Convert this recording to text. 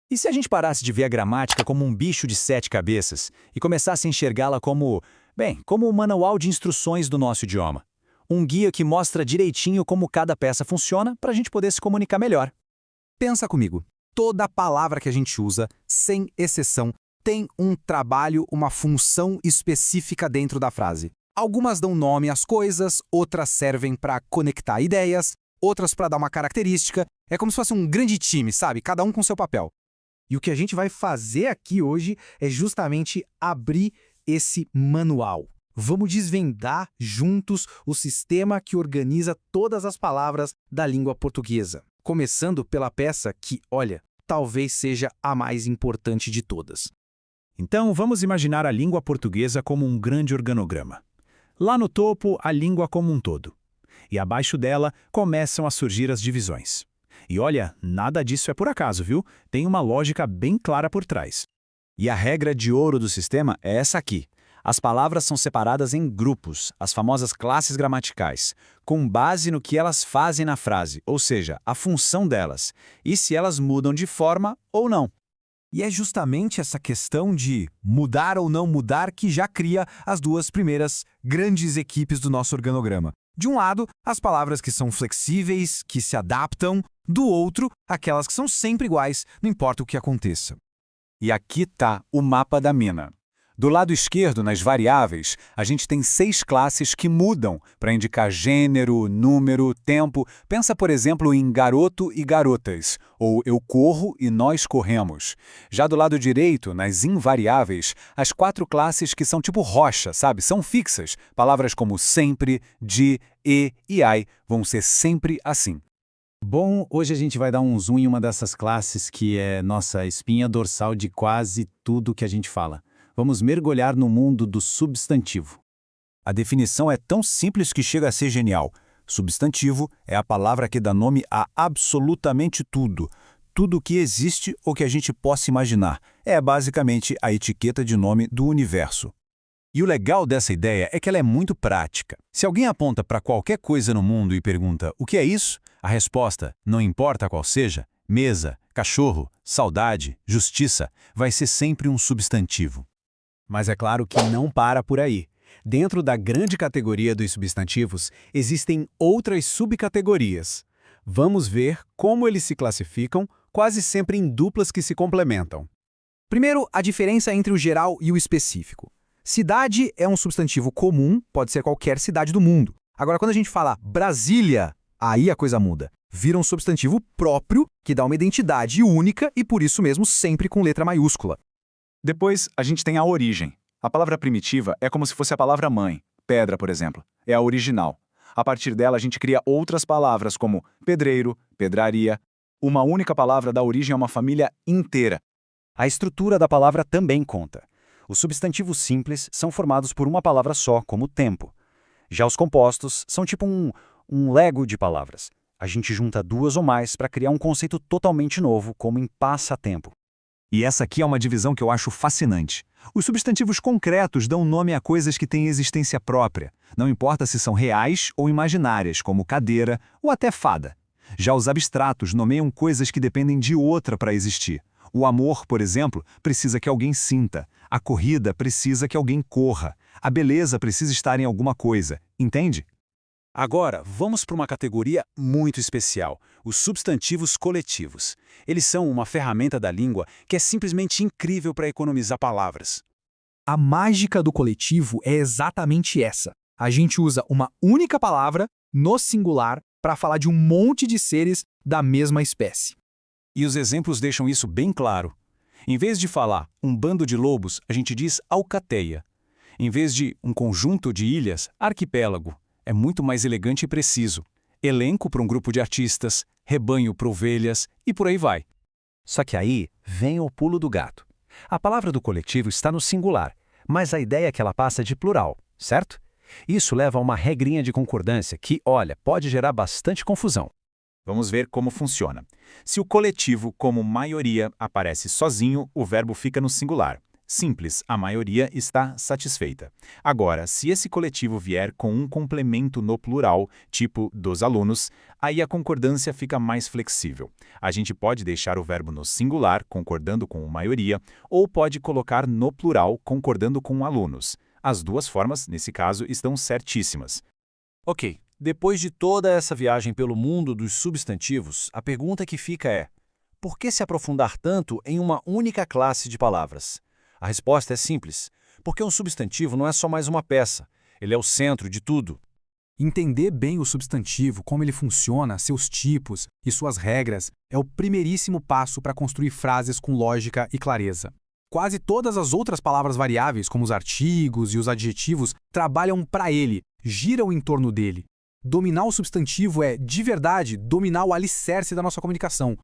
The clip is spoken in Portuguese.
E se a gente parasse de ver a gramática como um bicho de 7 cabeças e começasse a enxergá-la como, bem, como um manual de instruções do nosso idioma? Um guia que mostra direitinho como cada peça funciona para a gente poder se comunicar melhor. Pensa comigo, toda palavra que a gente usa, sem exceção, tem um trabalho, uma função específica dentro da frase. Algumas dão nome às coisas, outras servem para conectar ideias, outras para dar uma característica. É como se fosse um grande time, sabe? Cada um com seu papel. E o que a gente vai fazer aqui hoje é justamente abrir esse manual. Vamos desvendar juntos o sistema que organiza todas as palavras da língua portuguesa. Começando pela peça que, olha, talvez seja a mais importante de todas. Então, vamos imaginar a língua portuguesa como um grande organograma. Lá no topo, a língua como um todo. E abaixo dela, começam a surgir as divisões. E olha, nada disso é por acaso, viu? Tem uma lógica bem clara por trás. E a regra de ouro do sistema é essa aqui. As palavras são separadas em grupos, as famosas classes gramaticais, com base no que elas fazem na frase, ou seja, a função delas, e se elas mudam de forma ou não. E é justamente essa questão de mudar ou não mudar que já cria as duas primeiras grandes equipes do nosso organograma. De um lado, as palavras que são flexíveis, que se adaptam, do outro, aquelas que são sempre iguais, não importa o que aconteça. E aqui está o mapa da mina. Do lado esquerdo, nas variáveis, a gente tem 6 classes que mudam para indicar gênero, número, tempo. Pensa, por exemplo, em garoto e garotas, ou eu corro e nós corremos. Já do lado direito, nas invariáveis, as 4 classes que são tipo rocha, sabe? São fixas. Palavras como sempre, de, e ai vão ser sempre assim. Bom, hoje a gente vai dar um zoom em uma dessas classes que é nossa espinha dorsal de quase tudo que a gente fala. Vamos mergulhar no mundo do substantivo. A definição é tão simples que chega a ser genial. Substantivo é a palavra que dá nome a absolutamente tudo. Tudo que existe ou que a gente possa imaginar. É basicamente a etiqueta de nome do universo. E o legal dessa ideia é que ela é muito prática. Se alguém aponta para qualquer coisa no mundo e pergunta o que é isso, a resposta, não importa qual seja, mesa, cachorro, saudade, justiça, vai ser sempre um substantivo. Mas é claro que não para por aí. Dentro da grande categoria dos substantivos, existem outras subcategorias. Vamos ver como eles se classificam, quase sempre em duplas que se complementam. Primeiro, a diferença entre o geral e o específico. Cidade é um substantivo comum, pode ser qualquer cidade do mundo. Agora, quando a gente fala Brasília, aí a coisa muda. Vira um substantivo próprio, que dá uma identidade única e, por isso mesmo, sempre com letra maiúscula. Depois, a gente tem a origem. A palavra primitiva é como se fosse a palavra mãe. Pedra, por exemplo. É a original. A partir dela, a gente cria outras palavras como pedreiro, pedraria. Uma única palavra dá origem a uma família inteira. A estrutura da palavra também conta. Os substantivos simples são formados por uma palavra só, como tempo. Já os compostos são tipo um Lego de palavras. A gente junta 2 ou mais para criar um conceito totalmente novo, como em passatempo. E essa aqui é uma divisão que eu acho fascinante. Os substantivos concretos dão nome a coisas que têm existência própria. Não importa se são reais ou imaginárias, como cadeira ou até fada. Já os abstratos nomeiam coisas que dependem de outra para existir. O amor, por exemplo, precisa que alguém sinta. A corrida precisa que alguém corra. A beleza precisa estar em alguma coisa. Entende? Agora, vamos para uma categoria muito especial, os substantivos coletivos. Eles são uma ferramenta da língua que é simplesmente incrível para economizar palavras. A mágica do coletivo é exatamente essa. A gente usa uma única palavra, no singular, para falar de um monte de seres da mesma espécie. E os exemplos deixam isso bem claro. Em vez de falar um bando de lobos, a gente diz alcateia. Em vez de um conjunto de ilhas, arquipélago. É muito mais elegante e preciso. Elenco para um grupo de artistas, rebanho para ovelhas e por aí vai. Só que aí vem o pulo do gato. A palavra do coletivo está no singular, mas a ideia é que ela passa de plural, certo? Isso leva a uma regrinha de concordância que, olha, pode gerar bastante confusão. Vamos ver como funciona. Se o coletivo, como maioria, aparece sozinho, o verbo fica no singular. Simples, a maioria está satisfeita. Agora, se esse coletivo vier com um complemento no plural, tipo dos alunos, Aí a concordância fica mais flexível. A gente pode deixar o verbo no singular, concordando com maioria, ou pode colocar no plural, concordando com alunos. As duas formas, nesse caso, estão certíssimas. Ok, depois de toda essa viagem pelo mundo dos substantivos, a pergunta que fica é: por que se aprofundar tanto em uma única classe de palavras? A resposta é simples, porque um substantivo não é só mais uma peça, ele é o centro de tudo. Entender bem o substantivo, como ele funciona, seus tipos e suas regras, é o primeiríssimo passo para construir frases com lógica e clareza. Quase todas as outras palavras variáveis, como os artigos e os adjetivos, trabalham para ele, giram em torno dele. Dominar o substantivo é, de verdade, dominar o alicerce da nossa comunicação,